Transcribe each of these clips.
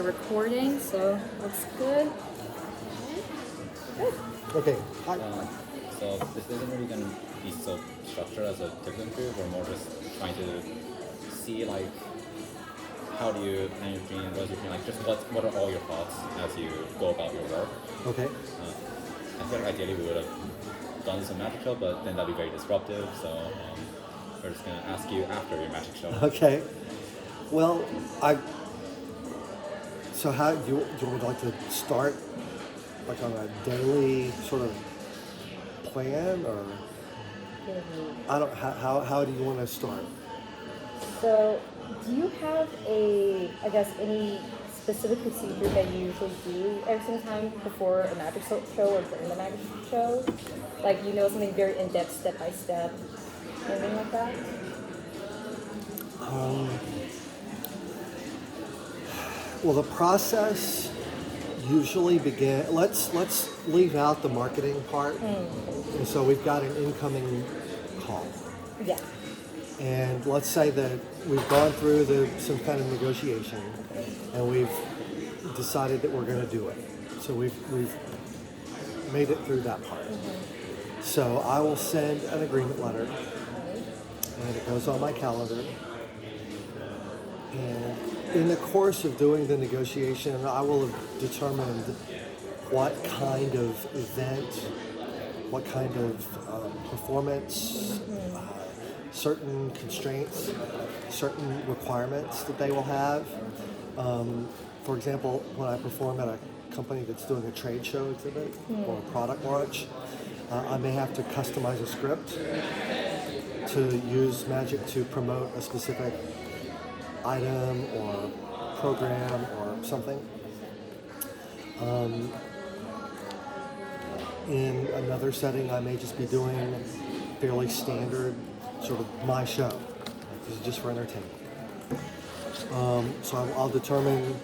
recording, so looks good. Okay. So this isn't really going to be so structured as a typical interview. We're more just trying to see like how do you plan your dream, what's your dream, like just what are all your thoughts as you go about your work. Okay. I feel like ideally we would have done some magic show, but then that'd be very disruptive. So we're just going to ask you after your magic show. Okay. Well, so how do you would like to start like on a daily sort of plan, or I don't how do you want to start? So, do you have any specific procedure that you usually do every single time before a magic show or during the magic show? Like, something very in-depth, step-by-step, anything like that? Well, the process usually begins. Let's leave out the marketing part. And so we've got an incoming call. Yeah. And let's say that we've gone through some kind of negotiation, and we've decided that we're going to do it. So we've made it through that part. So I will send an agreement letter, and it goes on my calendar. And in the course of doing the negotiation, I will have determined what kind of event, what kind of performance, certain constraints, certain requirements that they will have. For example, when I perform at a company that's doing a trade show exhibit or a product launch, I may have to customize a script to use magic to promote a specific item or program or something. In another setting, I may just be doing fairly standard sort of my show. This is just for entertainment. So I'll determine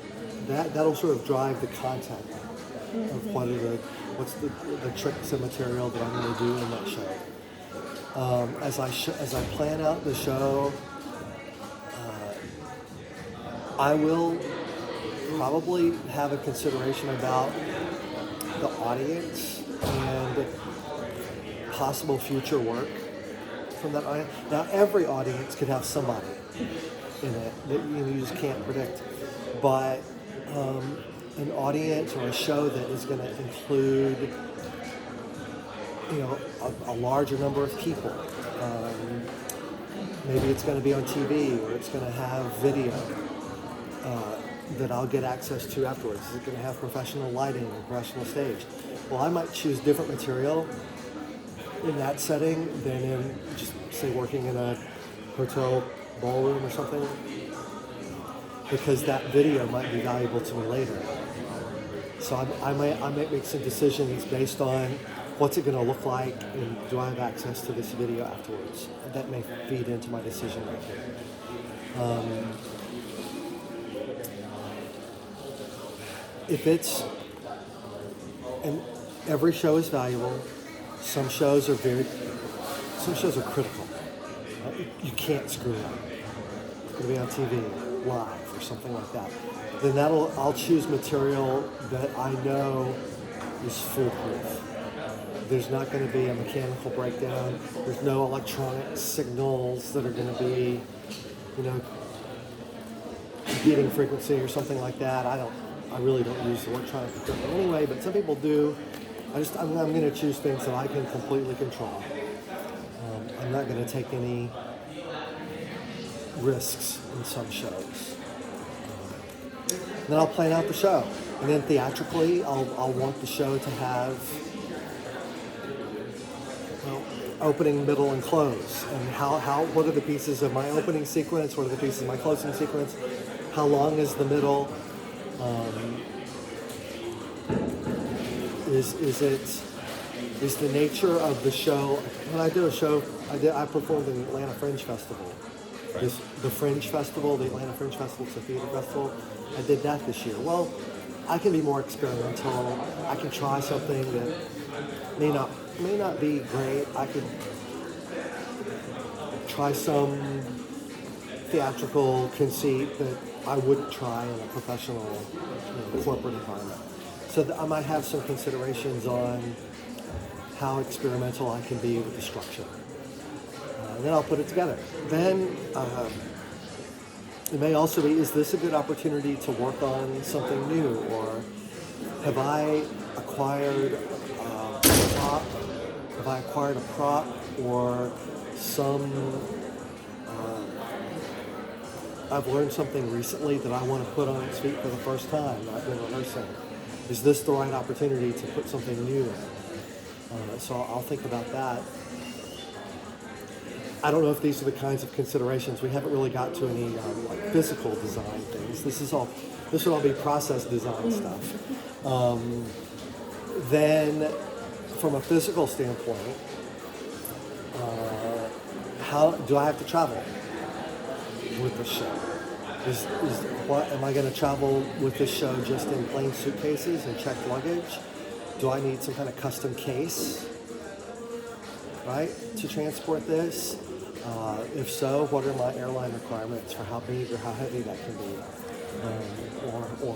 that'll sort of drive the content of what's the tricks and material that I'm going to do in that show. As I plan out the show, I will probably have a consideration about the audience and possible future work from that audience. Now, every audience could have somebody in it that you just can't predict, but an audience or a show that is going to include, a larger number of people. Maybe it's going to be on TV, or it's going to have video that I'll get access to afterwards. Is it going to have professional lighting or professional stage? Well, I might choose different material in that setting than in just, say, working in a hotel ballroom or something, because that video might be valuable to me later. So I might make some decisions based on what's it going to look like, and do I have access to this video afterwards? That may feed into my decision making. And every show is valuable. Some shows are critical. You can't screw up. It's going to be on TV, live, or something like that. Then I'll choose material that I know is foolproof. There's not going to be a mechanical breakdown. There's no electronic signals that are going to be, beating frequency or something like that. I really don't use electronic equipment anyway, but some people do. I'm going to choose things that I can completely control. I'm not going to take any risks in some shows. Then I'll plan out the show, and then theatrically, I'll want the show to have opening, middle, and close. And what are the pieces of my opening sequence? What are the pieces of my closing sequence? How long is the middle? Is the nature of the show? When I do a show, I performed in the Atlanta Fringe Festival. The Fringe Festival, the Atlanta Fringe Festival, it's a theater festival. I did that this year. Well, I can be more experimental. I can try something that may not be great. I could try some theatrical conceit that I wouldn't try in a professional, corporate environment. So I might have some considerations on how experimental I can be with the structure. And then I'll put it together. Then it may also be, is this a good opportunity to work on something new? Or have I acquired a prop? Have I acquired a prop or some... I've learned something recently that I want to put on its feet for the first time. I've been rehearsing. Is this the right opportunity to put something new in? So I'll think about that. I don't know if these are the kinds of considerations. We haven't really got to any physical design things. This would all be process design stuff. Then, from a physical standpoint, how do I have to travel with the show? Am I going to travel with this show just in plain suitcases and checked luggage? Do I need some kind of custom case, right, to transport this? If so, what are my airline requirements for how big or how heavy that can be? Or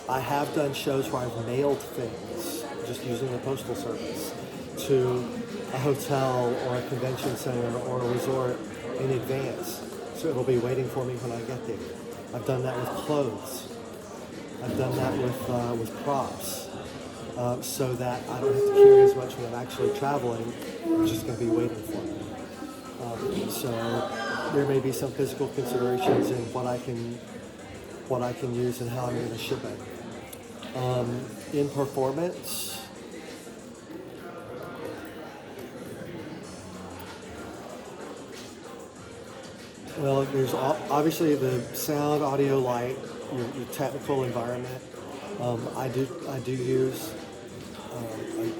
I have done shows where I've mailed things, just using the postal service, to a hotel or a convention center or a resort in advance. So it'll be waiting for me when I get there. I've done that with clothes. I've done that with props. So that I don't have to carry as much when I'm actually traveling. It's just going to be waiting for me. So there may be some physical considerations in what I can use and how I'm going to ship it. In performance, well, there's obviously the sound, audio, light, your technical environment. I do use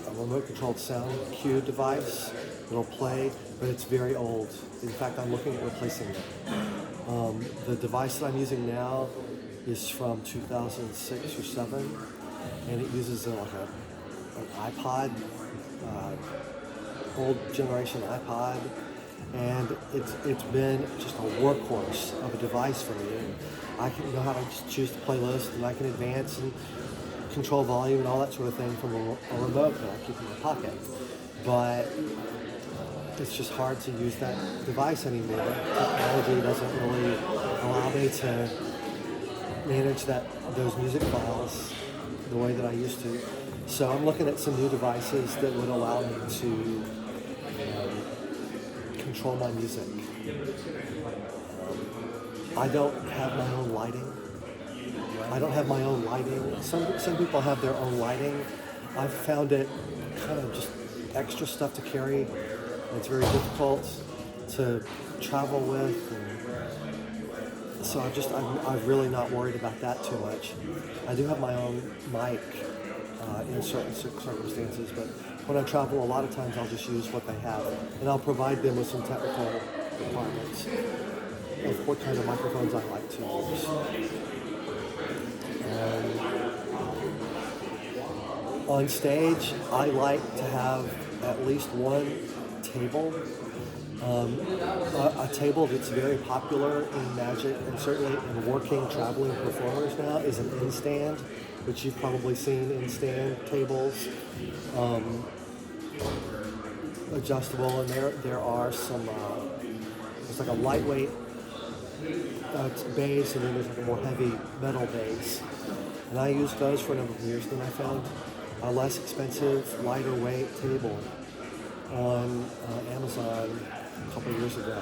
a remote-controlled sound cue device. It'll play, but it's very old. In fact, I'm looking at replacing it. The device that I'm using now is from 2006 or 7, and it uses an iPod, old generation iPod, and it's been just a workhorse of a device for me. I can know how to just choose the playlist, and I can advance and control volume and all that sort of thing from a remote that I keep in my pocket. But it's just hard to use that device anymore. Technology doesn't really allow me to manage those music files the way that I used to. So I'm looking at some new devices that would allow me to control my music. I don't have my own lighting. Some people have their own lighting. I've found it kind of just extra stuff to carry. It's very difficult to travel with, and so I'm really not worried about that too much. I do have my own mic in certain circumstances, but when I travel, a lot of times I'll just use what they have, and I'll provide them with some technical requirements of what kind of microphones I like to use. On stage, I like to have at least one table. A table that's very popular in magic and certainly in working traveling performers now is an in-stand, which you've probably seen in-stand tables, adjustable, and there are some, it's like a lightweight base, and then there's like a more heavy metal base. And I used those for a number of years, then I found a less expensive, lighter weight table on Amazon a couple of years ago.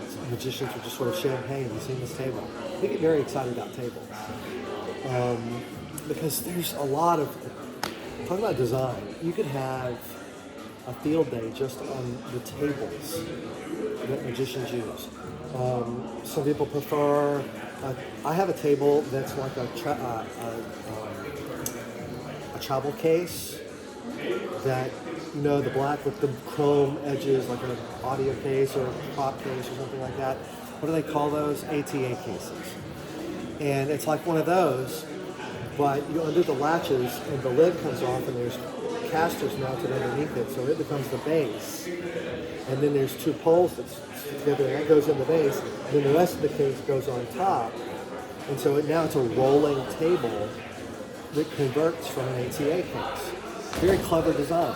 Some magicians were just sort of sharing, hey, have you seen this table? They get very excited about tables. Because there's a lot of, talking about design, you could have a field day just on the tables that magicians use. Some people prefer, I have a table that's like a travel case that, the black with the chrome edges, like an audio case or a prop case or something like that. What do they call those? ATA cases. And it's like one of those, but you undo the latches and the lid comes off and there's casters mounted underneath it, so it becomes the base. And then there's two poles that stick together, and that goes in the base. And then the rest of the case goes on top. And so now it's a rolling table that converts from an ATA case. Very clever design.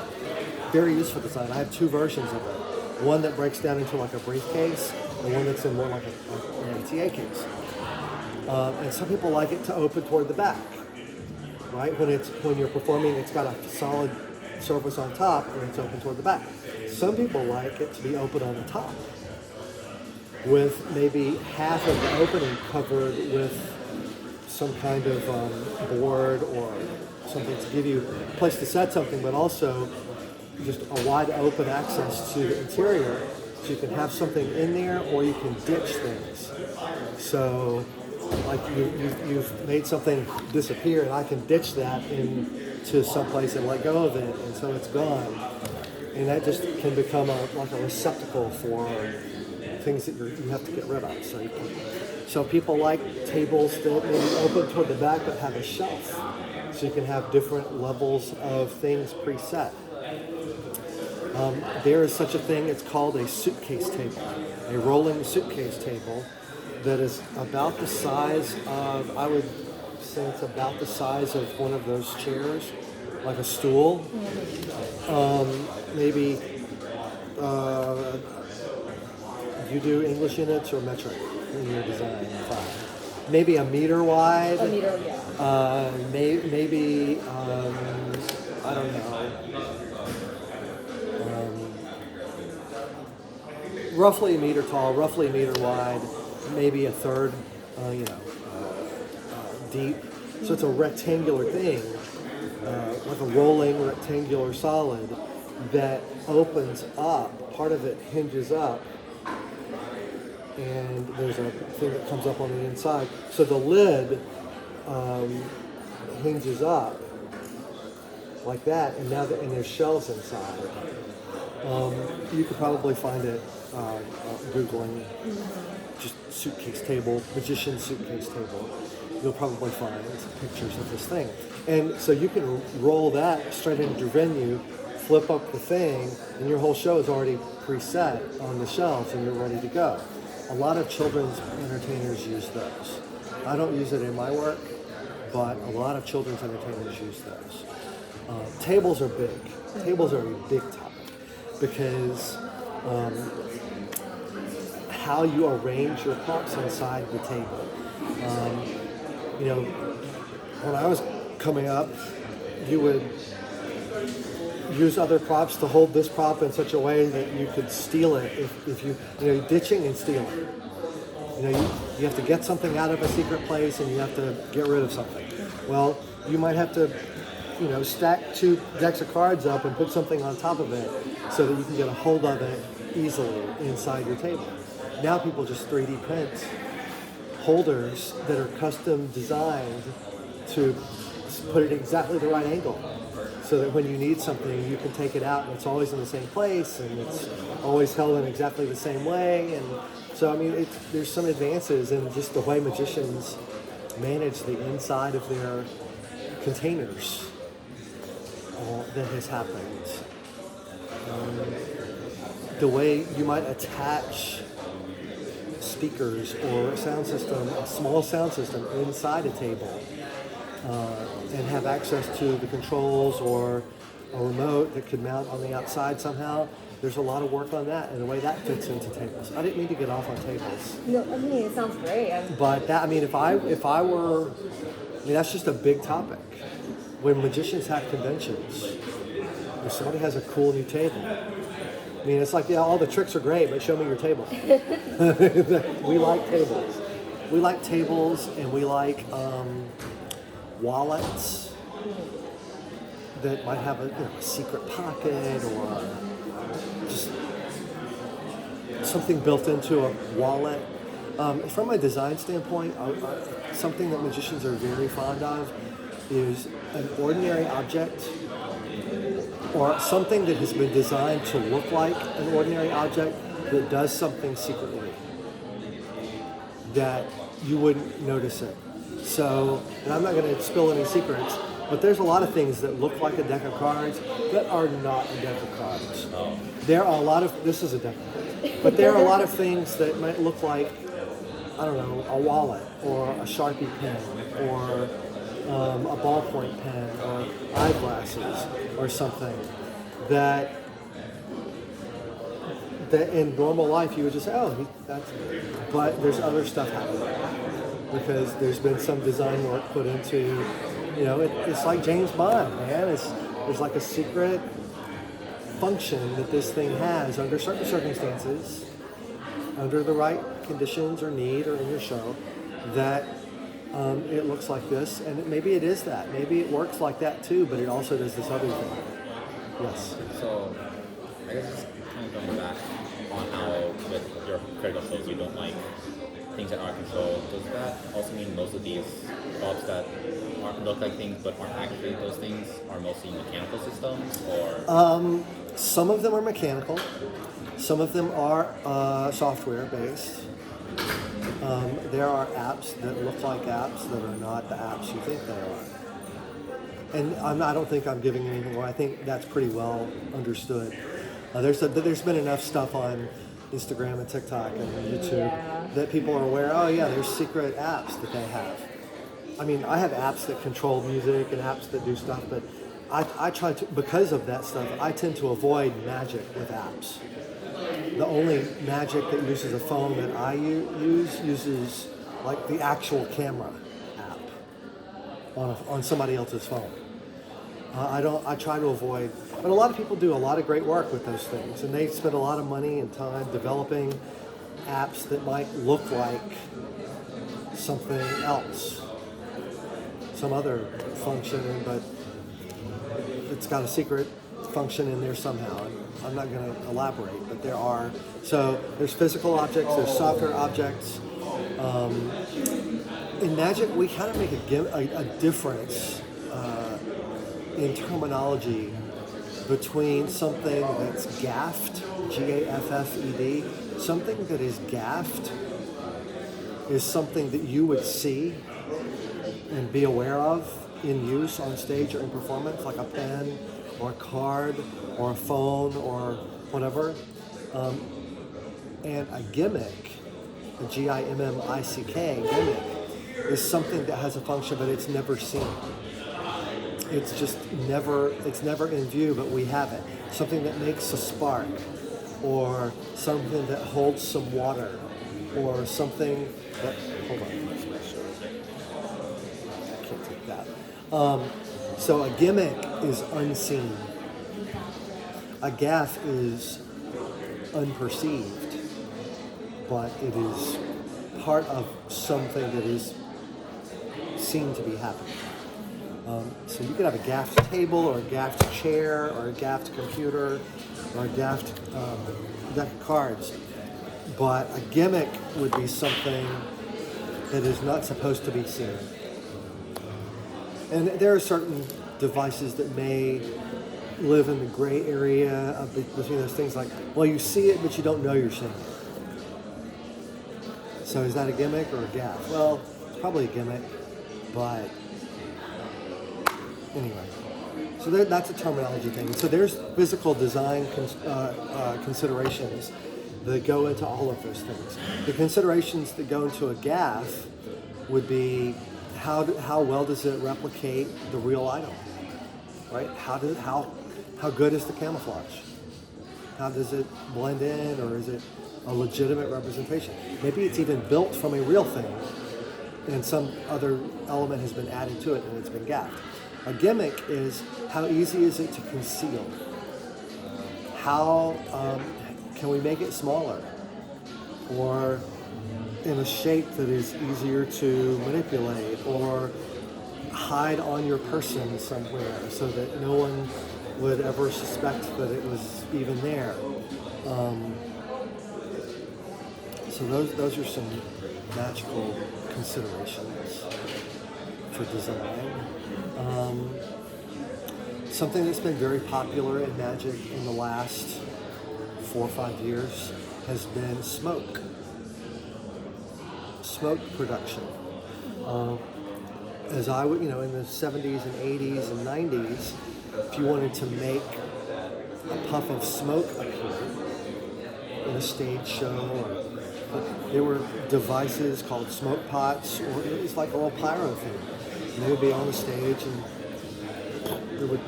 Very useful design. I have two versions of it. One that breaks down into like a briefcase, and one that's in more like an ATA case. And some people like it to open toward the back, right? When you're performing, it's got a solid surface on top, and it's open toward the back. Some people like it to be open on the top, with maybe half of the opening covered with some kind of board or something to give you a place to set something, but also just a wide open access to the interior, so you can have something in there or you can ditch things. So like you've made something disappear, and I can ditch that into someplace and let go of it, and so it's gone. And that just can become like a receptacle for things that you have to get rid of. So people like tables that maybe open toward the back but have a shelf, so you can have different levels of things preset. There is such a thing, it's called a suitcase table, a rolling suitcase table that is about the size of, I would say it's about the size of one of those chairs, like a stool. Maybe you do English units or metric in your design? Maybe a meter wide. A meter, yeah. Maybe I don't know. Roughly a meter tall, roughly a meter wide, maybe a third, deep. So it's a rectangular thing, like a rolling rectangular solid that opens up. Part of it hinges up, and there's a thing that comes up on the inside. So the lid hinges up like that, and and there's shelves inside. You could probably find it Googling just suitcase table, magician suitcase table. You'll probably find pictures of this thing. And so you can roll that straight into your venue, flip up the thing, and your whole show is already preset on the shelves and you're ready to go. A lot of children's entertainers use those. I don't use it in my work, but a lot of children's entertainers use those. Tables are big. Tables are a big topic because how you arrange your props inside the table. When I was coming up, you would use other props to hold this prop in such a way that you could steal it if you ditching and stealing. You have to get something out of a secret place and you have to get rid of something. Well, you might have to, stack two decks of cards up and put something on top of it so that you can get a hold of it easily inside your table. Now people just 3D print holders that are custom designed to put it exactly the right angle, so that when you need something, you can take it out and it's always in the same place and it's always held in exactly the same way. And so, there's some advances in just the way magicians manage the inside of their containers that has happened. The way you might attach speakers or a sound system, a small sound system inside a table, and have access to the controls or a remote that could mount on the outside somehow. There's a lot of work on that and the way that fits into tables. I didn't mean to get off on tables. No, it sounds great. But that, if I were, that's just a big topic. When magicians have conventions, if somebody has a cool new table, it's like, all the tricks are great, but show me your table. We like tables. We like tables, and we like wallets that might have a secret pocket or just something built into a wallet. From a design standpoint, something that magicians are very fond of is an ordinary object or something that has been designed to look like an ordinary object that does something secretly that you wouldn't notice it. So, and I'm not going to spill any secrets, But there's a lot of things that look like a deck of cards that are not a deck of cards. Oh. There are a lot of, this is a deck of cards, but there are a lot of things that might look like, I don't know, a wallet or a Sharpie pen or a ballpoint pen or eyeglasses or something that in normal life you would just say, oh, that's, but there's other stuff happening because there's been some design work put into, it's like James Bond, man. There's like a secret function that this thing has under certain circumstances, under the right conditions or need or in your show, that it looks like this, and maybe it is that. Maybe it works like that too, but it also does this other thing. Yes. So, I guess it's kind of going back on how with your critical shows you don't like things that are controlled. Does that also mean most of these props that look like things but aren't actually those things are mostly mechanical systems, or? Some of them are mechanical. Some of them are software based. There are apps that look like apps that are not the apps you think they are. And I don't think I'm giving anything away. I think that's pretty well understood. There's been enough stuff on Instagram and TikTok and YouTube that people are aware, oh yeah, there's secret apps that they have. I mean, I have apps that control music and apps that do stuff, but I try to, because of that stuff, I tend to avoid magic with apps. The only magic that uses a phone that I use uses like the actual camera app on somebody else's phone. I try to avoid, but a lot of people do a lot of great work with those things, and they spend a lot of money and time developing apps that might look like something else, some other function, but it's got a secret function in there somehow. I'm not going to elaborate, but there are. So there's physical objects, there's software objects. In Magic, we kind of make a difference in terminology between something that's gaffed, G-A-F-F-E-D. Something that is gaffed is something that you would see and be aware of in use on stage or in performance, like a pen or a card or a phone or whatever. And a gimmick, a G-I-M-M-I-C-K, gimmick, is something that has a function but it's never seen. It's just never in view, but we have it. Something that makes a spark, or something that holds some water, or something that, hold on, I can't take that. So a gimmick is unseen. A gaff is unperceived, but it is part of something that is seen to be happening. So you could have a gaffed table, or a gaffed chair, or a gaffed computer, or a gaffed deck of cards. But a gimmick would be something that is not supposed to be seen. And there are certain devices that may live in the gray area between those things, like, well, you see it, but you don't know you're seeing it. So is that a gimmick or a gaff? Well, it's probably a gimmick, but anyway. So that's a terminology thing. So there's physical design considerations that go into all of those things. The considerations that go into a gaff would be how well does it replicate the real item, right? How good is the camouflage? How does it blend in, or is it a legitimate representation? Maybe it's even built from a real thing, and some other element has been added to it and it's been gaffed. A gimmick is how easy is it to conceal? How can we make it smaller, or in a shape that is easier to manipulate, or hide on your person somewhere so that no one would ever suspect that it was even there. So those are some magical considerations for design. Something that's been very popular in Magic in the last 4 or 5 years has been smoke production. as I would, in the 70s and 80s and 90s, if you wanted to make a puff of smoke appear in a stage show, there were devices called smoke pots, or it was like a little pyro thing. And they would be on the stage, and it would,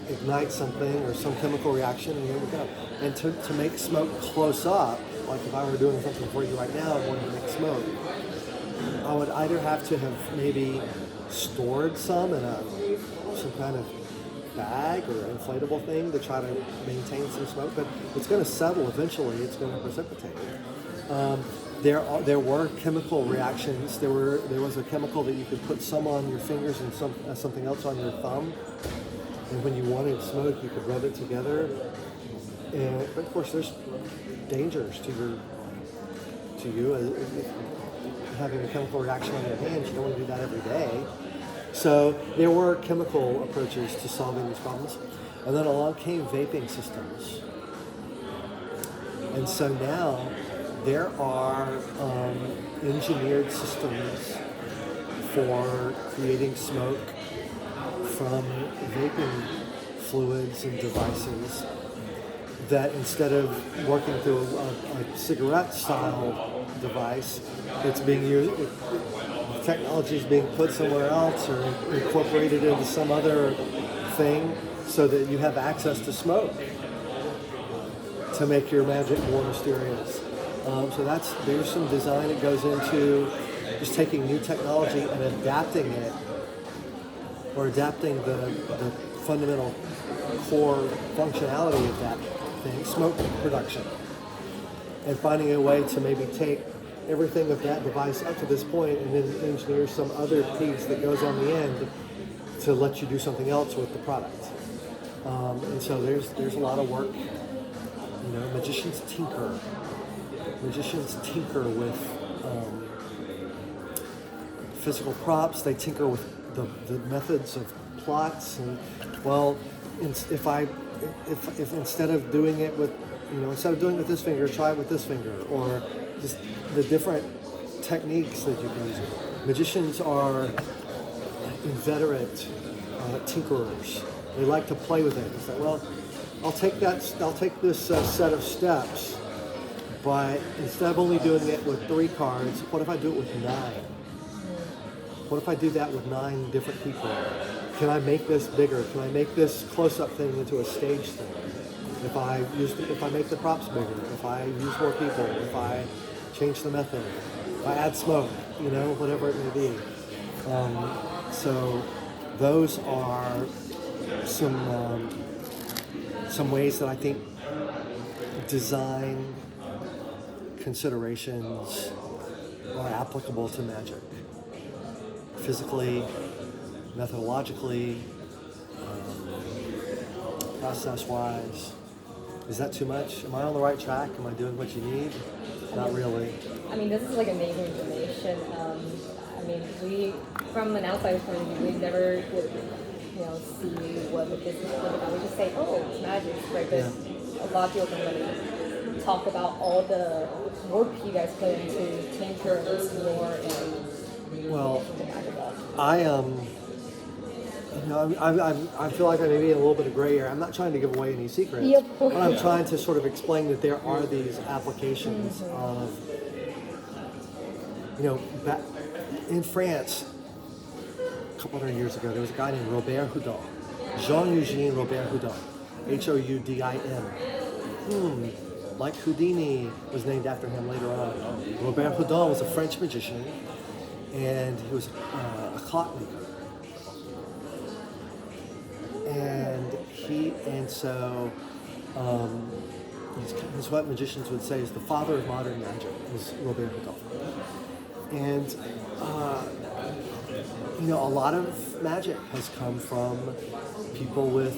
ignite something or some chemical reaction, and there would go. And to make smoke close up, like if I were doing something for you right now and wanted to make smoke, I would either have to have maybe stored some in some kind of bag or inflatable thing to try to maintain some smoke, but it's going to settle eventually. It's going to precipitate. There were chemical reactions. There was a chemical that you could put some on your fingers and something else on your thumb, and when you wanted smoke, you could rub it together. But of course, there's dangers to you. Having a chemical reaction on your hands, you don't want to do that every day. So there were chemical approaches to solving these problems. And then along came vaping systems. And so now there are engineered systems for creating smoke from vaping fluids and devices that instead of working through a cigarette-style device, it's being used, technology is being put somewhere else or incorporated into some other thing so that you have access to smoke to make your magic more mysterious. So there's some design that goes into just taking new technology and adapting it, or adapting the fundamental core functionality of that thing, smoke production, and finding a way to maybe take everything of that device up to this point and then engineer some other piece that goes on the end to let you do something else with the product. And so there's a lot of work. Magicians tinker. Magicians tinker with physical props. They tinker with the methods of plots. And if instead of doing it with, instead of doing it with this finger, try it with this finger, or just the different techniques that you can use. Magicians are inveterate tinkerers. They like to play with it. It's like, well, I'll take this set of steps, but instead of only doing it with 3 cards, what if I do it with 9? What if I do that with 9 different people? Can I make this bigger? Can I make this close-up thing into a stage thing? If I make the props bigger, if I use more people, if I change the method, if I add smoke, whatever it may be. So those are some ways that I think design considerations are applicable to magic. Physically, methodologically, process-wise. Is that too much? Am I on the right track? Am I doing what you need? Not really. I mean, this is like amazing information. We, from an outsider's point of view, we never would, see what the business is about. We just say, oh, it's magic, right? But a lot of people don't really talk about all the work you guys put into tinker and explore and. Well, I feel like I may be in a little bit of gray area. I'm not trying to give away any secrets, but I'm trying to sort of explain that there are these applications of, back in France, a couple hundred years ago, there was a guy named Robert Houdin, Jean-Eugène Robert Houdin, Houdin. Like Houdini was named after him later on. Robert Houdin was a French magician, and he was a clockmaker. And so he's what magicians would say is the father of modern magic, is Robert Houdin. And a lot of magic has come from people with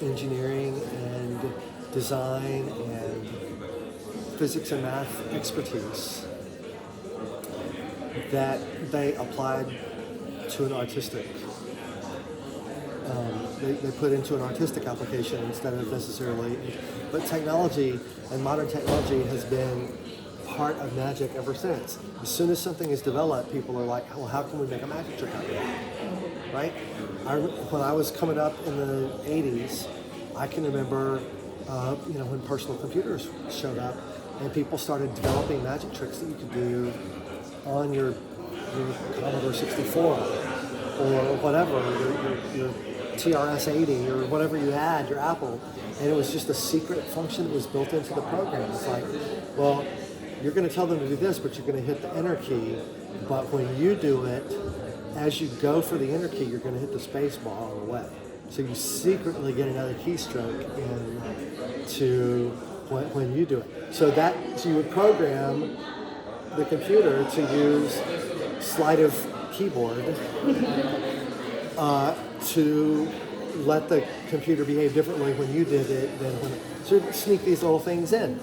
engineering and design and physics and math expertise that they applied to an artistic. They put into an artistic application instead of necessarily. But technology and modern technology has been part of magic ever since. As soon as something is developed, people are like, well, how can we make a magic trick out of that? Right? When I was coming up in the 80s, I can remember, when personal computers showed up and people started developing magic tricks that you could do on your Commodore 64 or whatever, your TRS-80 or whatever you had, your Apple, and it was just a secret function that was built into the program. It's like, well, you're going to tell them to do this, but you're going to hit the enter key, but when you do it, as you go for the enter key, you're going to hit the space bar on the way. So you secretly get another keystroke into when you do it. So you would program the computer to use sleight of keyboard to let the computer behave differently when you did it than when. So you'd sneak these little things in,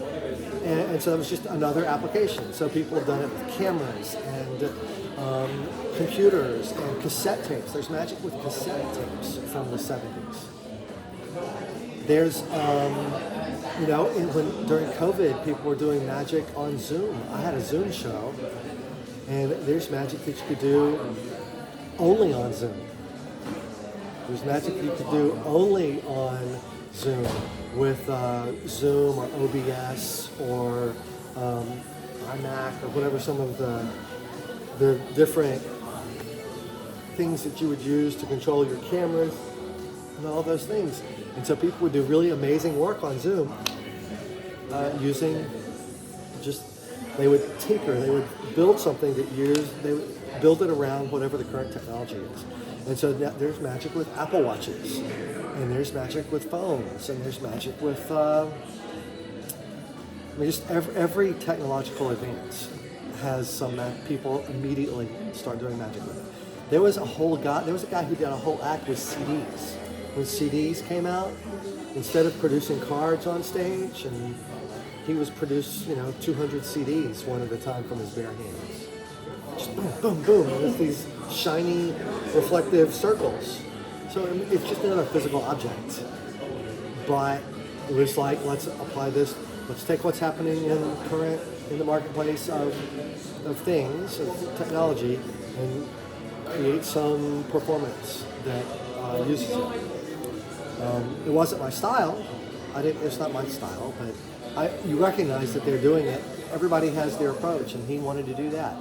and so that was just another application. So people have done it with cameras and computers and cassette tapes. There's magic with cassette tapes from the 70s. There's, during COVID, people were doing magic on Zoom. I had a Zoom show, and there's magic that you could do only on Zoom. There's magic you could do only on Zoom with Zoom or OBS or iMac or whatever some of the different things that you would use to control your cameras and all those things. And so people would do really amazing work on Zoom they would tinker, they would build something they would build it around whatever the current technology is. And so there's magic with Apple Watches, and there's magic with phones, and there's magic with, just every technological advance has some people immediately start doing magic with it. There was a guy who did a whole act with CDs. When CDs came out, instead of producing cards on stage, and he was produced, 200 CDs one at a time from his bare hands. Just boom, boom, boom, with these shiny, reflective circles. So it's just another physical object. But it was like, let's apply this, let's take what's happening in the marketplace of things, of technology, and create some performance that uses it. It wasn't my style. It's not my style, but you recognize that they're doing it. Everybody has their approach, and he wanted to do that.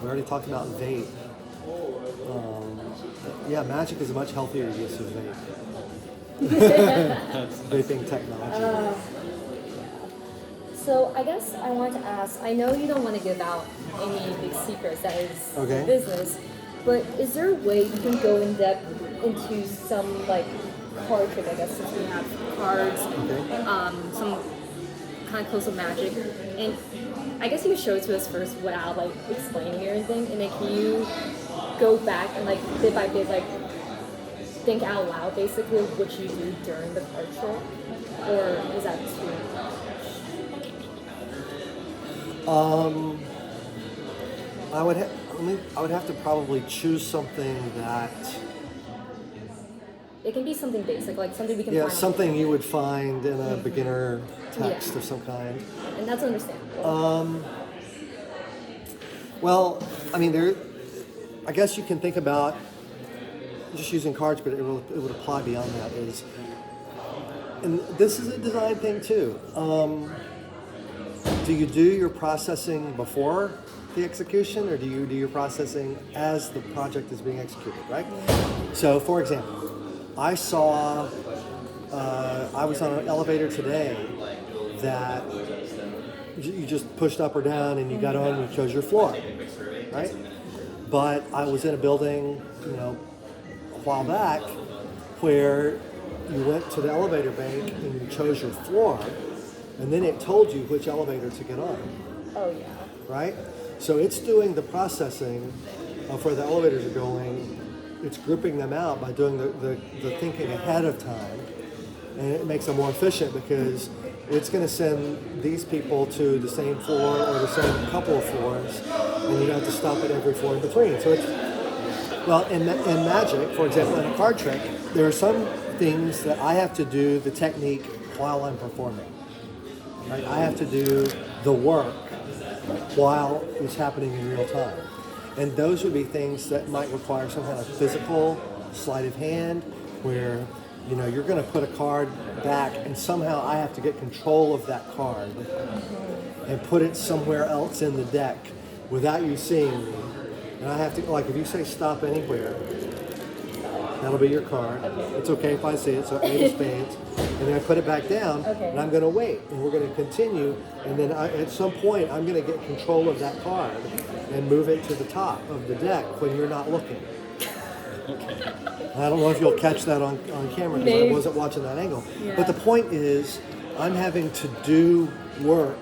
We already talked about vape. Magic is a much healthier use of vape. Vaping technology. So I guess I want to ask, I know you don't want to give out any big secrets that is business, but is there a way you can go in depth into some card trick, I guess, since we have cards, some kind of close to magic, and I guess you could show it to us first without explaining everything, and then can you go back and bit by bit think out loud basically what you do during the card trick, or is that too much? I would have to probably choose something that. It can be something basic, something we can find. Something you would find in a beginner text of some kind. And that's understandable. I guess you can think about just using cards, but it would apply beyond that. And this is a design thing too. Do you do your processing before the execution, or do you do your processing as the project is being executed, right? So, for example, I was on an elevator today that you just pushed up or down and you got on and you chose your floor, right? But I was in a building, a while back where you went to the elevator bank and you chose your floor, and then it told you which elevator to get on. Oh, yeah. Right? So it's doing the processing of where the elevators are going. It's grouping them out by doing the thinking ahead of time. And it makes them more efficient because it's going to send these people to the same floor or the same couple of floors, and you don't have to stop at every floor in between. So it's, in magic, for example, in a card trick, there are some things that I have to do the technique while I'm performing. Right? I have to do the work while it's happening in real time. And those would be things that might require some kind of physical sleight of hand where you're going to put a card back and somehow I have to get control of that card and put it somewhere else in the deck without you seeing me. And I have to, like if you say stop anywhere, that'll be your card. It's okay if I see it, so 8 of spades. And then I put it back down, and I'm going to wait, and we're going to continue. And then at some point, I'm going to get control of that card and move it to the top of the deck when you're not looking. I don't know if you'll catch that on camera because I wasn't watching that angle. Yeah. But the point is, I'm having to do work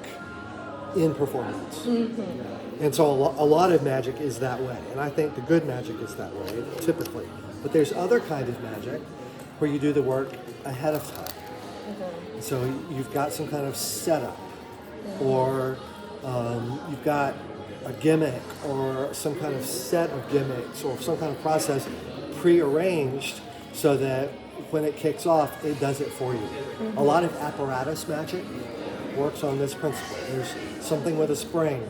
in performance. Mm-hmm. And so a lot of magic is that way. And I think the good magic is that way, typically. But there's other kind of magic where you do the work ahead of time. Mm-hmm. So you've got some kind of setup, or you've got a gimmick or some kind of set of gimmicks or some kind of process prearranged so that when it kicks off, it does it for you. Mm-hmm. A lot of apparatus magic works on this principle. There's something with a spring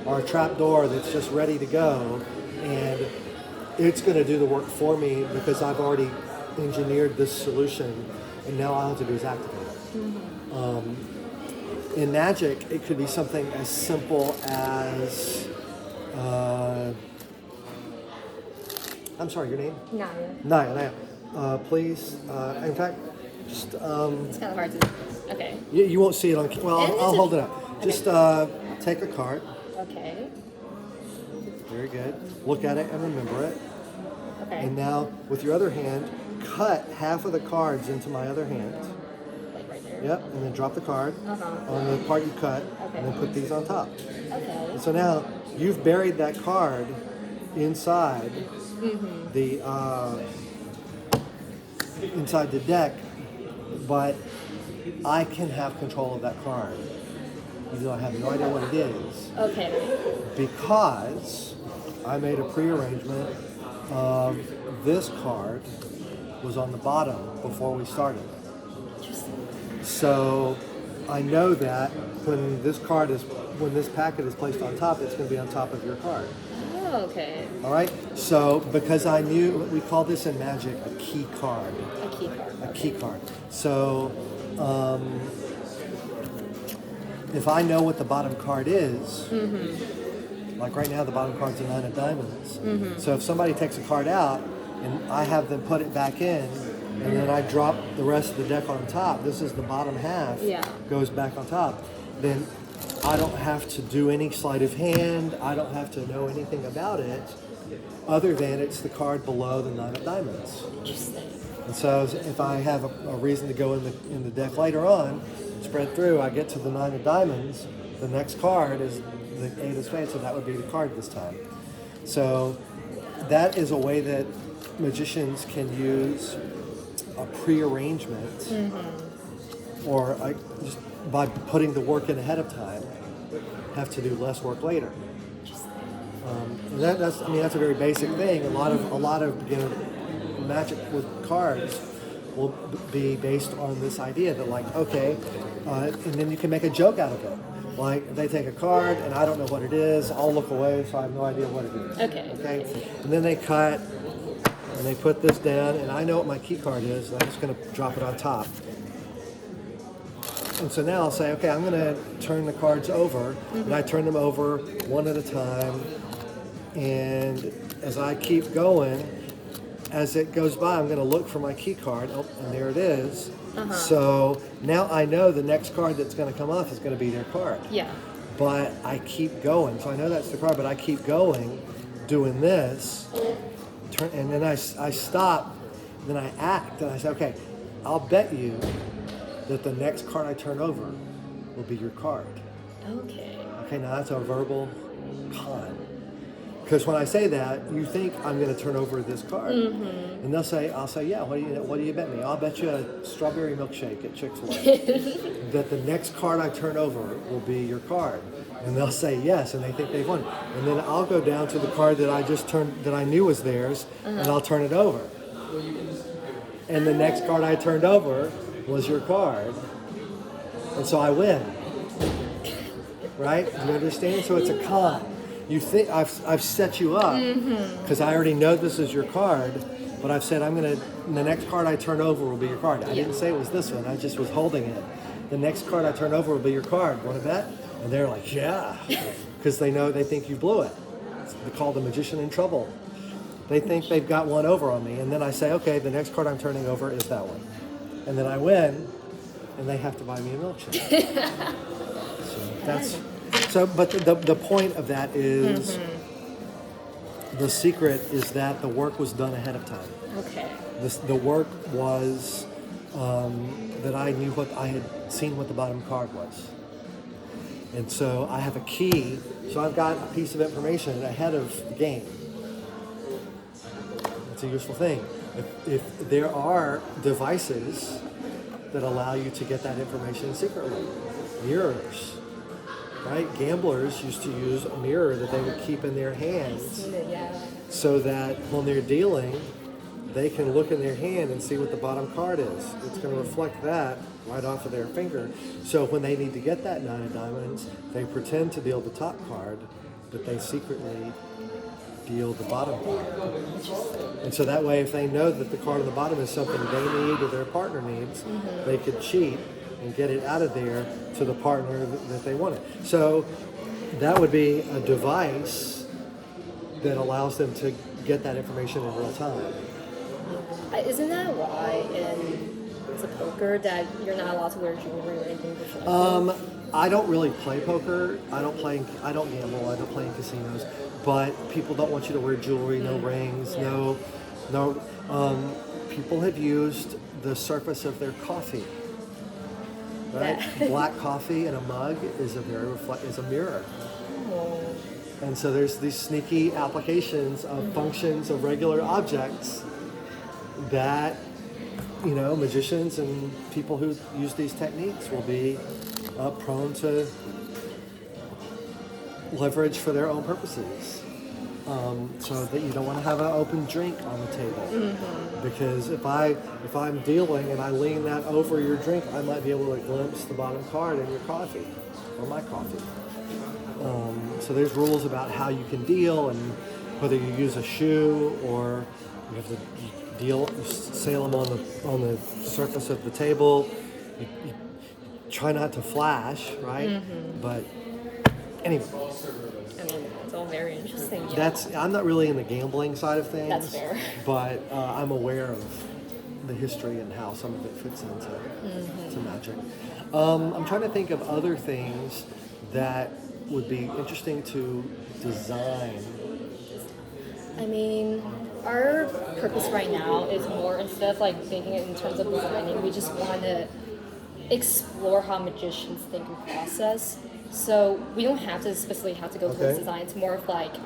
or a trap door that's just ready to go, and it's going to do the work for me because I've already engineered this solution, and now all I have to do is activate it. Mm-hmm. In magic, it could be something as simple as, I'm sorry, your name? Naya. Naya. Please, in fact, just, It's kind of hard to. Okay. you won't see it on, well, And I'll it's hold it up. Okay. Just take a card. Okay. Very good. Look at it and remember it. Okay. And now, with your other hand, cut half of the cards into my other hand. Like right there. Yep, and then drop the card Uh-huh. on the part you cut, Okay. and then put these on top. Okay. And so now, you've buried that card inside the inside the deck, but I can have control of that card, even though I have no idea what it is, Okay. because I made a prearrangement of this card was on the bottom before we started. So I know that when this packet is placed on top, it's going to be on top of your card. Oh, okay. All right. So because I knew, we call this in magic a key card. A key card. A key card. So if I know what the bottom card is, like right now the bottom card's a 9 of diamonds. So if somebody takes a card out and I have them put it back in, and then I drop the rest of the deck on top, this is the bottom half, goes back on top, then I don't have to do any sleight of hand, I don't have to know anything about it, other than it's the card below the 9 of diamonds. Interesting. And so if I have a reason to go in the deck later on, spread through, I get to the 9 of diamonds, the next card is the 8 of spades, so that would be the card this time. So that is a way that magicians can use a prearrangement, or just by putting the work in ahead of time, have to do less work later. And that's a very basic thing. A lot of beginner magic with cards will be based on this idea that, like, okay, and then you can make a joke out of it. Like, they take a card and I don't know what it is, I'll look away, so I have no idea what it is. Okay. And then they cut and they put this down, and I know what my key card is, and I'm just going to drop it on top. And so now I'll say, okay, I'm going to turn the cards over, and I turn them over one at a time. And as I keep going, as it goes by, I'm going to look for my key card. Oh, and there it is. So now I know the next card that's going to come off is going to be their card. Yeah. But I keep going. So I know that's the card, but I keep going, doing this. And then I stop, then I act, and I say, okay, I'll bet you that the next card I turn over will be your card. Okay. Okay, now that's a verbal con. Because when I say that, you think I'm going to turn over this card. And I'll say, yeah, what do you bet me? I'll bet you a strawberry milkshake at Chick-fil-A that the next card I turn over will be your card. And they'll say yes, and they think they've won. And then I'll go down to the card that I just turned, that I knew was theirs, and I'll turn it over. And the next card I turned over was your card. And so I win. right? Do you understand? So it's a con. You think I've set you up because I already know this is your card, but I've said the next card I turn over will be your card. I didn't say it was this one. I just was holding it. The next card I turn over will be your card. Want to bet? And they're like, yeah, because they think you blew it. They call the magician in trouble. They think they've got one over on me, and then I say, okay, the next card I'm turning over is that one, and then I win, and they have to buy me a milkshake. But the point of that is the secret is that the work was done ahead of time. Okay. The work was that I knew I had seen what the bottom card was. And so I have a key, so I've got a piece of information ahead of the game. It's a useful thing. If there are devices that allow you to get that information secretly, mirrors, right? Gamblers used to use a mirror that they would keep in their hands so that when they're dealing, they can look in their hand and see what the bottom card is. It's going to reflect that right off of their finger. So when they need to get that 9 of diamonds, they pretend to deal the top card, but they secretly deal the bottom card. And so that way, if they know that the card on the bottom is something they need or their partner needs, they could cheat and get it out of there to the partner that they wanted. So that would be a device that allows them to get that information in real time. Isn't that why in poker that you're not allowed to wear jewelry or anything? I don't really play poker. I don't gamble. I don't play in casinos. But people don't want you to wear jewelry, no rings, no. People have used the surface of their coffee. Right? Black coffee in a mug is a mirror. Oh. And so there's these sneaky applications of functions of regular objects that, magicians and people who use these techniques will be prone to leverage for their own purposes. So that you don't want to have an open drink on the table, because if I'm dealing and I lean that over your drink, I might be able to glimpse the bottom card in your coffee or my coffee. So there's rules about how you can deal and whether you use a shoe or you have to sail them on the surface of the table. You try not to flash, right? But anyway. It's all very interesting. Yeah. I'm not really in the gambling side of things. That's fair. But I'm aware of the history and how some of it fits into magic. I'm trying to think of other things that would be interesting to design. I mean, our purpose right now is more, instead of like thinking it in terms of designing, we just want to explore how magicians think and process. So we don't have to specifically go towards design. It's more of like,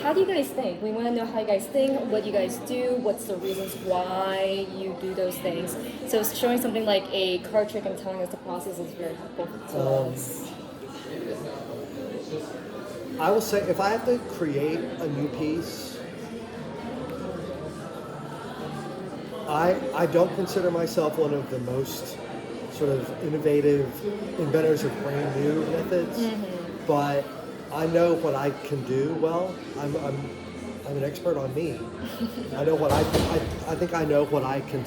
how do you guys think? We want to know how you guys think, what you guys do, what's the reasons why you do those things. So showing something like a card trick and telling us the process is very helpful to us. I will say, if I have to create a new piece, I don't consider myself one of the most sort of innovative inventors of brand new methods, but I know what I can do well. I'm an expert on me. I know what I think I know what I can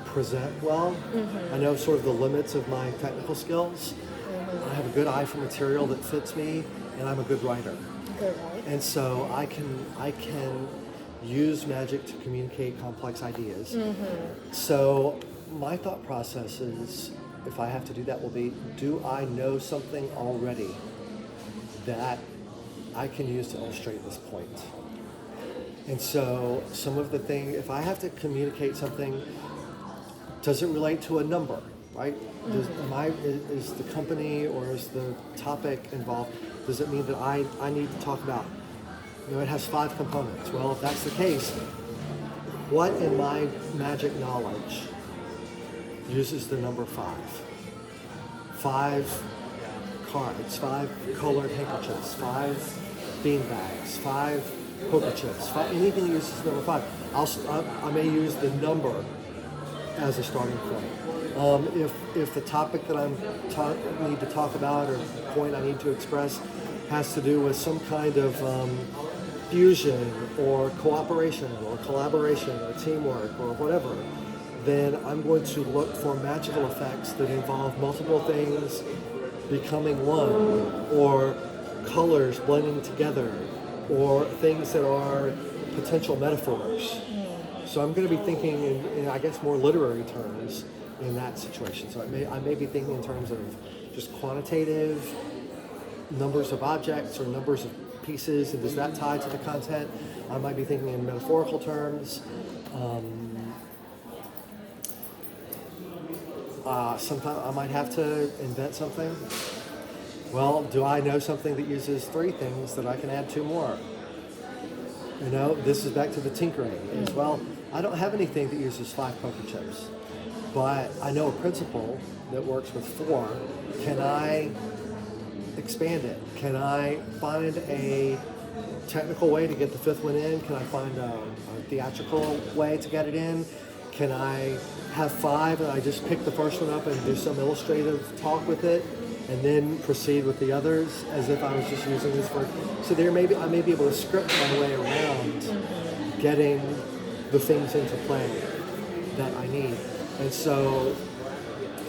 present well. I know sort of the limits of my technical skills. I have a good eye for material that fits me, and I'm a good writer. And so I can use magic to communicate complex ideas. So my thought process is, if I have to do that, will be, do I know something already that I can use to illustrate this point? And so some of the things, if I have to communicate something, does it relate to a number, right? Is the company or is the topic involved? Does it mean that I need to talk about, it has 5 components? Well, if that's the case, what in my magic knowledge uses the number 5? 5 cards, 5 colored handkerchiefs, 5 bean bags, 5 poker chips, anything that uses the number 5. I may use the number as a starting point. If the topic that need to talk about or point I need to express has to do with some kind of fusion or cooperation or collaboration or teamwork or whatever, then I'm going to look for magical effects that involve multiple things becoming one, or colors blending together, or things that are potential metaphors. So I'm going to be thinking in I guess, more literary terms in that situation. So I may be thinking in terms of just quantitative numbers of objects or numbers of pieces, and does that tie to the content? I might be thinking in metaphorical terms. Sometimes I might have to invent something. Well, do I know something that uses 3 things that I can add 2 more? You know, this is back to the tinkering as well. I don't have anything that uses 5 poker chips, but I know a principle that works with 4. Can I expand it? Can I find a technical way to get the 5th one in? Can I find a theatrical way to get it in? Can I have 5 and I just pick the first one up and do some illustrative talk with it, and then proceed with the others as if I was just using this for? So I may be able to script my way around getting the things into play that I need. And so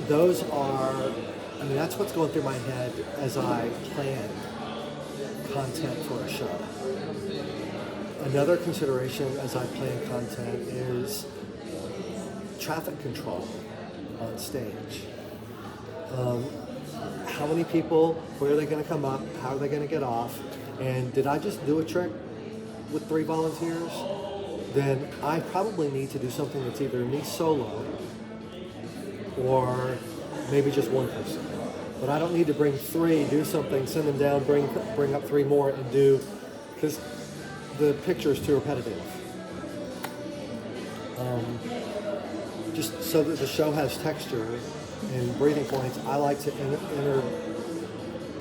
those are, that's what's going through my head as I plan content for a show. Another consideration as I plan content is traffic control on stage. How many people, where are they going to come up, how are they going to get off, and did I just do a trick with 3 volunteers? Then I probably need to do something that's either me solo or maybe just 1 person. But I don't need to bring 3, do something, send them down, bring up 3 more and do, because the picture is too repetitive. Just so that the show has texture and breathing points, I like to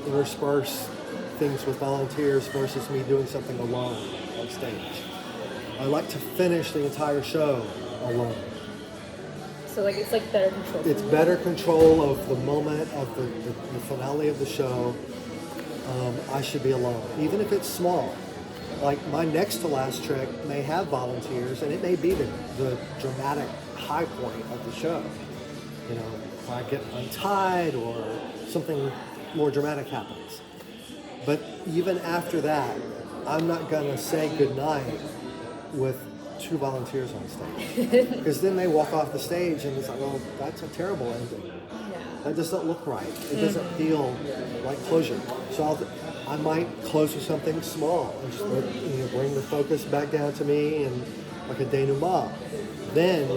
intersperse things with volunteers versus me doing something alone on stage. I like to finish the entire show alone. So it's like better control. It's better control of the moment of the finale of the show. I should be alone, even if it's small. Like my next to last trick may have volunteers, and it may be the dramatic high point of the show. You know, if I get untied or something more dramatic happens. But even after that, I'm not gonna say goodnight with 2 volunteers on stage, because then they walk off the stage and it's like, well, that's a terrible ending. That doesn't look right. It doesn't feel like closure. So I might close with something small and just bring the focus back down to me and like a denouement. Then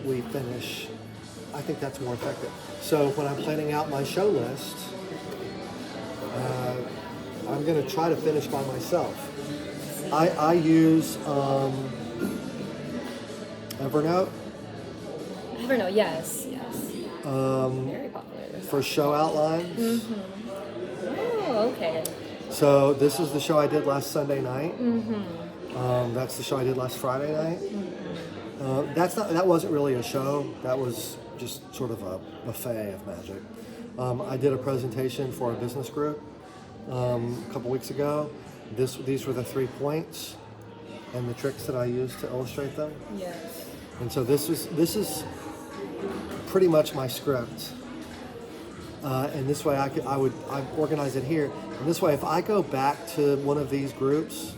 we finish. I think that's more effective. So when I'm planning out my show list, I'm going to try to finish by myself. I use Evernote. Evernote, yes. Very popular. For show outlines. Oh, okay. So this is the show I did last Sunday night. That's the show I did last Friday night. That wasn't really a show. That was just sort of a buffet of magic. I did a presentation for a business group a couple weeks ago. These were the 3 points and the tricks that I used to illustrate them. Yes. And so this is pretty much my script. And this way I organize it here. And this way, if I go back to one of these groups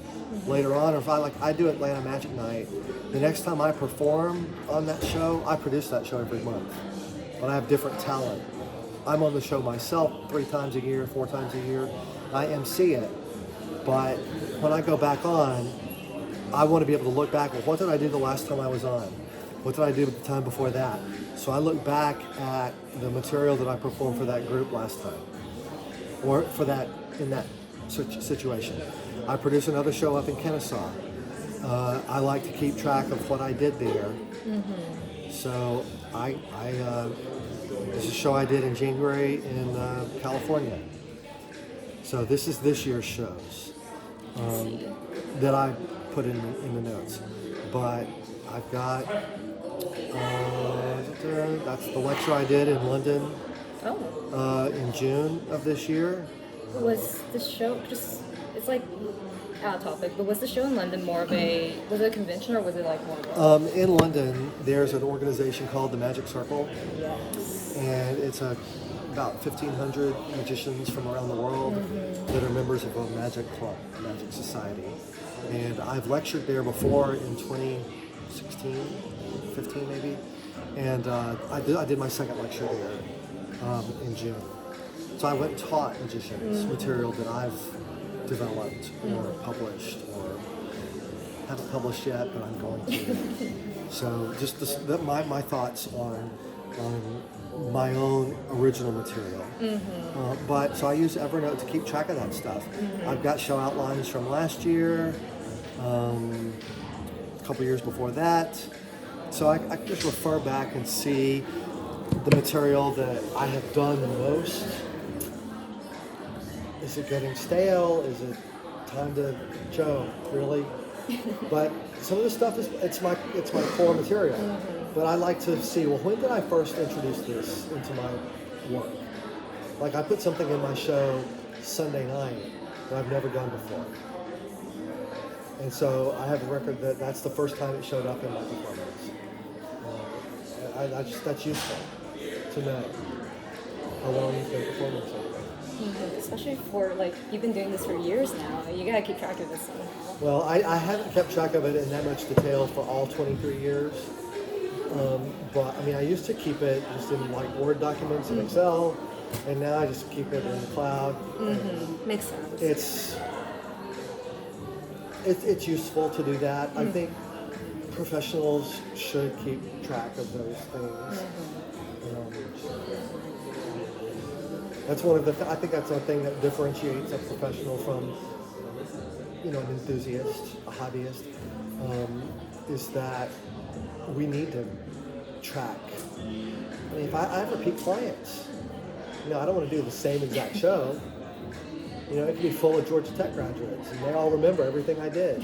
later on, or if I do Atlanta Magic Night, the next time I perform on that show, I produce that show every month. But I have different talent. I'm on the show myself 3 times a year, 4 times a year. I MC it. But when I go back on, I want to be able to look back at what did I do the last time I was on? What did I do the time before that? So I look back at the material that I performed for that group last time, or for that in that situation. I produce another show up in Kennesaw. I like to keep track of what I did there. So there's a show I did in January in California. So this is this year's shows that I put in the notes. But I've got That's the lecture I did in London Oh, in June of this year. was the show just? It's like out of topic, but was the show in London more of a was it a convention or was it like more of a In London, there's an organization called the Magic Circle, yes? and it's about 1,500 magicians from around the world that are members of a magic club, a magic society. And I've lectured there before in 2016, 15 maybe, and I did my second lecture there in June. So I went and taught magicians material that I've developed or published or haven't published yet, but I'm going to. So just my thoughts on my own original material. But so I use Evernote to keep track of that stuff. I've got show outlines from last year, a couple years before that. So I can just refer back and see the material that I have done the most. Is it getting stale? Is it time to Joe? Really? But some of the stuff it's my core material. But I like to see, well, when did I first introduce this into my work? Like I put something in my show Sunday night that I've never done before. And so I have a record that's the first time it showed up in my performance. That's useful to know how long you've been performing something. Especially for like you've been doing this for years now. You gotta keep track of this somehow. Well, I haven't kept track of it in that much detail for all 23 years. But I mean, I used to keep it just in like Word documents in Excel, and now I just keep it in the cloud. Makes sense. It's useful to do that. I think professionals should keep track of those things. That's one of the. I think that's one thing that differentiates a professional from, an enthusiast, a hobbyist, is that we need to track. I mean, if I have repeat clients, I don't want to do the same exact show. It could be full of Georgia Tech graduates, and they all remember everything I did,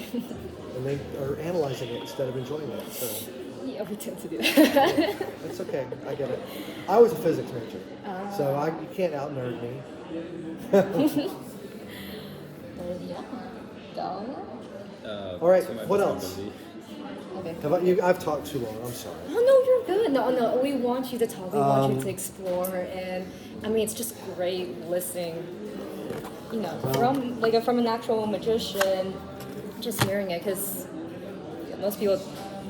and they are analyzing it instead of enjoying it. So. Yeah, we tend to do that. That's okay. I get it. I was a physics major, so you can't out-nerd me. Yeah. Done. All right, so my what best else? friend Okay. Have I, I've talked too long. I'm sorry. Oh no, you're good. No, we want you to talk. We want you to explore, and I mean, it's just great listening. From an actual magician, just hearing it, because most people,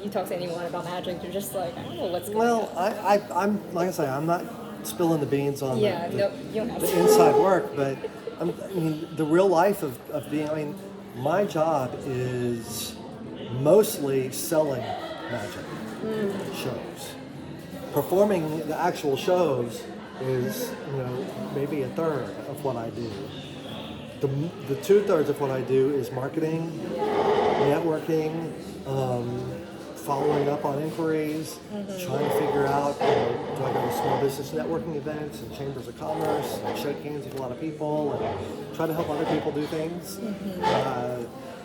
you talk to anyone about magic, they're just like, I don't know what's going on. Well, I'm like I say, I'm not spilling the beans on You don't have the to. inside work, but the real life of being. My job is mostly selling magic shows. Performing the actual shows is, maybe a third of what I do. The 2/3 of what I do is marketing, networking, following up on inquiries, trying to figure out, do I go to small business networking events and chambers of commerce and shake hands with a lot of people and try to help other people do things.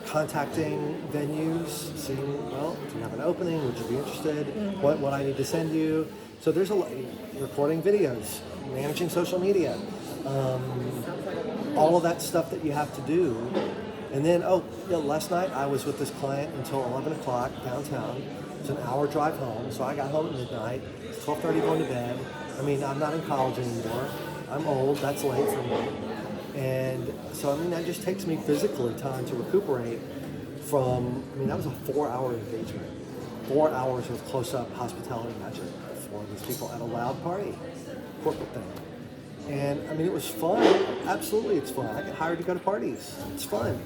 Contacting venues, seeing, well, do you have an opening? Would you be interested? What I need to send you? So there's a lot, recording videos, managing social media, all of that stuff that you have to do. And then, last night I was with this client until 11 o'clock downtown. It's an hour drive home, so I got home at midnight. It's 12:30 going to bed. I mean, I'm not in college anymore. I'm old, that's late for me. And so, that just takes me physically time to recuperate from, that was a 4-hour engagement. 4 hours with close-up hospitality magic for these people at a loud party, corporate thing. And, it was fun. Absolutely, it's fun. I get hired to go to parties. It's fun.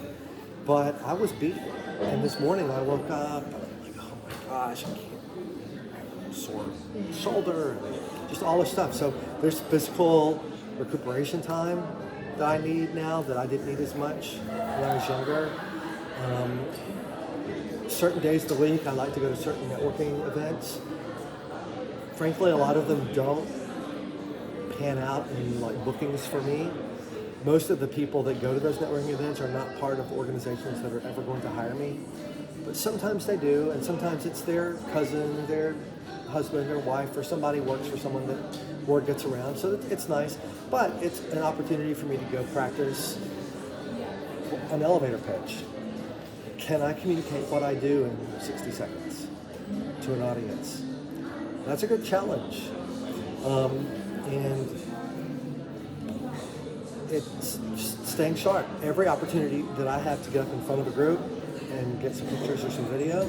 But I was beat. And this morning I woke up, and I'm like, oh my gosh, I can't. Sore shoulder, and just all this stuff. So there's physical recuperation time that I need now that I didn't need as much when I was younger. Certain days of the week I like to go to certain networking events. Frankly, a lot of them don't pan out in bookings for me. Most of the people that go to those networking events are not part of organizations that are ever going to hire me. But sometimes they do, and sometimes it's their cousin, their husband or wife or somebody works for someone that word gets around. So it's nice, but it's an opportunity for me to go practice an elevator pitch. Can I communicate what I do in 60 seconds to an audience? That's a good challenge. And it's staying sharp. Every opportunity that I have to get up in front of a group and get some pictures or some video,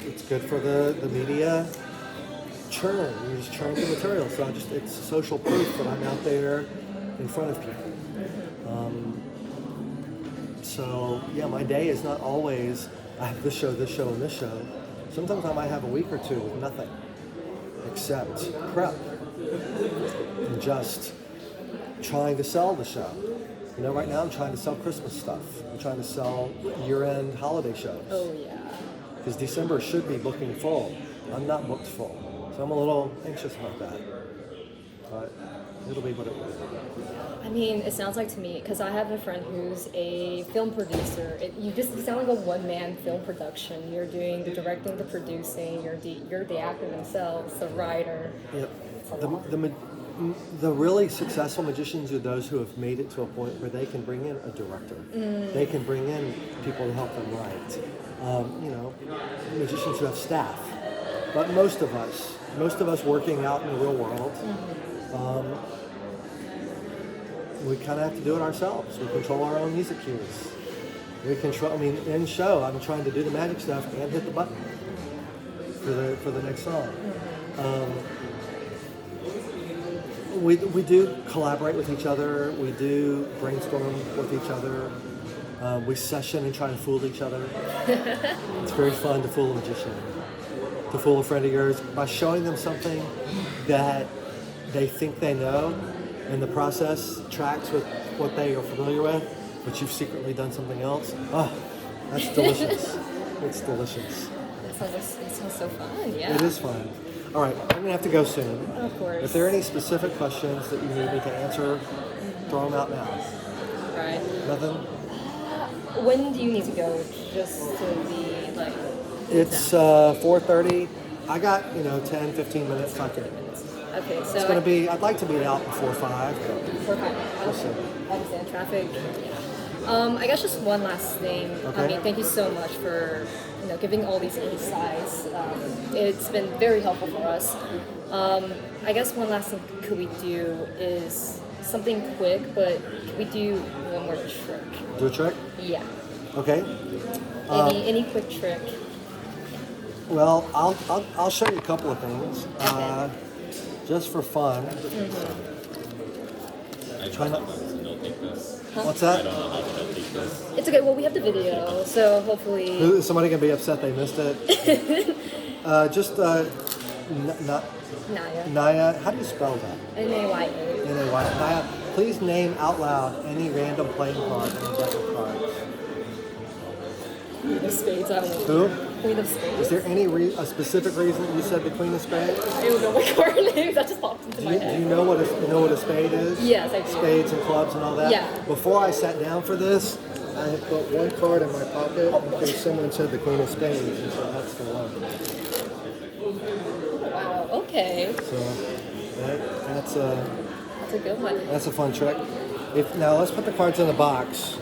it's good for the media churn. You just churn the material. So it's social proof that I'm out there in front of people. So yeah, my day is not always I have this show, and this show. Sometimes I might have a week or two with nothing except prep and just trying to sell the show. You know, right now I'm trying to sell Christmas stuff. I'm trying to sell year-end holiday shows. Oh yeah. Because December should be booking full. I'm not booked full. So I'm a little anxious about that. But it'll be what it will be. I mean, it sounds like to me, because I have a friend who's a film producer. You sound like a one-man film production. You're doing the directing, the producing. You're the actor themselves, the writer. Yep. It's a lot. The really successful magicians are those who have made it to a point where they can bring in a director. They can bring in people to help them write. You know, magicians who have staff. But most of us working out in the real world, we kind of have to do it ourselves. We control our own music cues. In show, I'm trying to do the magic stuff and hit the button for the next song. We do collaborate with each other. We do brainstorm with each other. We session and try to fool each other. It's very fun to fool a magician, to fool a friend of yours by showing them something that they think they know, and the process tracks with what they are familiar with, but you've secretly done something else. Oh, that's delicious. It's delicious. It sounds so fun, yeah. It is fun. All right, I'm gonna have to go soon. Of course. If there are any specific questions that you need me to answer, throw them out now. Right. Nothing? When do you need to go just to be like... It's 4:30. I got, 10, 15 minutes. I can. Okay, so... It's gonna be, I'd like to be out before 5. But 4 5. we'll see. I understand traffic. I guess just one last thing. Okay. I mean, thank you so much for giving all these insights. It's been very helpful for us. I guess one last thing could we do is something quick, but could we do one more trick? Do a trick? Yeah. Okay. Any quick trick? Well, I'll show you a couple of things. Just for fun. I try not to take this. What's I that? don't know how to take this. It's okay. Well, we have the video, so hopefully. Is somebody gonna be upset they missed it? Naya. Naya, how do you spell that? Naya. N-A-Y. Naya, please name out loud any random playing card in the deck of cards. Queen of Spades. I don't know. Who? Queen of Spades. Is there any a specific reason that you said the Queen of Spades? I don't know my card names. That just popped into Do my you head. know what a spade is? Yes, I do. Spades and clubs and all that? Yeah. Before I sat down for this, I had put one card in my pocket in case someone said the Queen of Spades, and so that's the one. Wow. Okay. So that's That's a good one. a fun trick. Now let's put the cards in the box.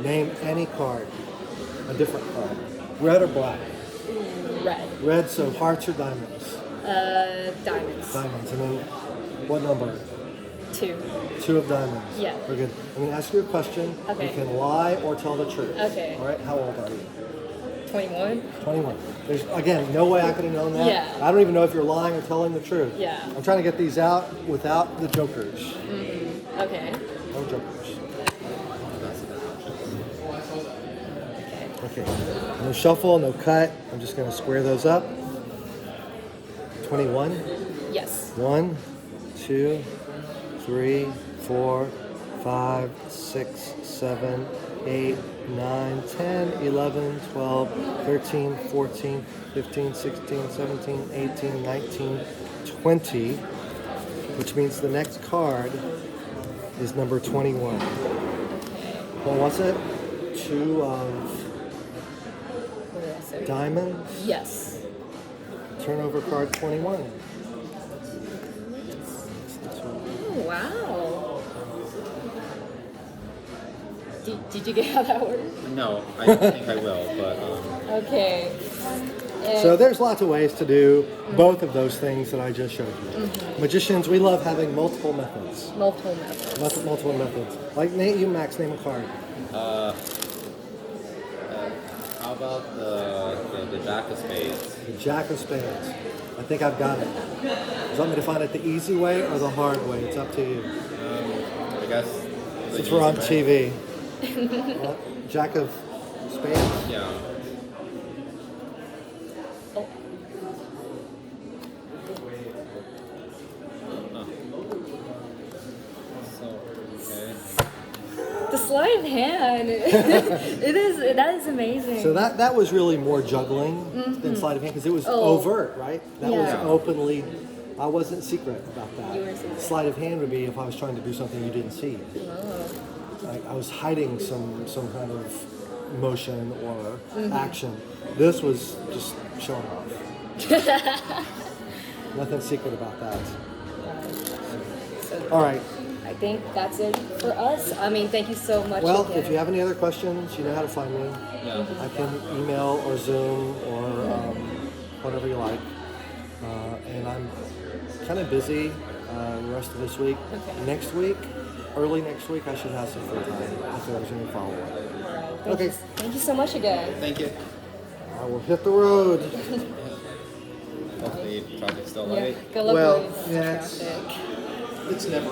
Name any card, a different card, red or black. Red. Red, so hearts or diamonds. Diamonds. Diamonds, and then what number? 2. 2 of diamonds. Yeah. Very good. I'm going to ask you a question. Okay. You can lie or tell the truth. Okay. All right. How old are you? 21. 21. There's, again, no way I could have known that. Yeah. I don't even know if you're lying or telling the truth. Yeah. I'm trying to get these out without the jokers. Okay. No jokers. Okay. No shuffle, no cut. I'm just going to square those up. 21. Yes. 1, 2, 3, 4, 5, 6, 7, 8, 9, 10, 11, 12, 13, 14, 15, 16, 17, 18, 19, 20, which means the next card is number 21. Well, what's it? 2 of... What did I So Diamonds. yes. Turnover card 21. Oh, wow. Did you get how that works? No, I think I will, but Okay. So there's lots of ways to do both of those things that I just showed you. Magicians, we love having multiple methods. Multiple methods. Multiple methods. Like Max, name a card. how about the Jack of Spades? The Jack of Spades. I think I've got it. Do you want me to find it the easy way or the hard way? It's up to you. I guess. the Since we're on easy way. TV. Jack of Spades. Yeah. Oh, So okay. the sleight of hand. That is amazing. So that was really more juggling than sleight of hand because it was Oh. overt, right? That was Yeah. openly. I wasn't secret about that. You were secret. Sleight of hand would be if I was trying to do something you didn't see. Like I was hiding some kind of motion or action. This was just showing off. Nothing secret about that. So All right. I think that's it for us. I mean, thank you so much. Well, again. if you have any other questions, you know how to find me. Yeah. I can email or Zoom or whatever you like. And I'm kind of busy the rest of this week. Okay. Next week, early next week, I should have some free time if there's any follow-up. All right. Okay. Thank you so much again. Thank you. I will hit the road. Hopefully traffic's still Yeah. light. Good luck Well, with yeah, traffic. It's never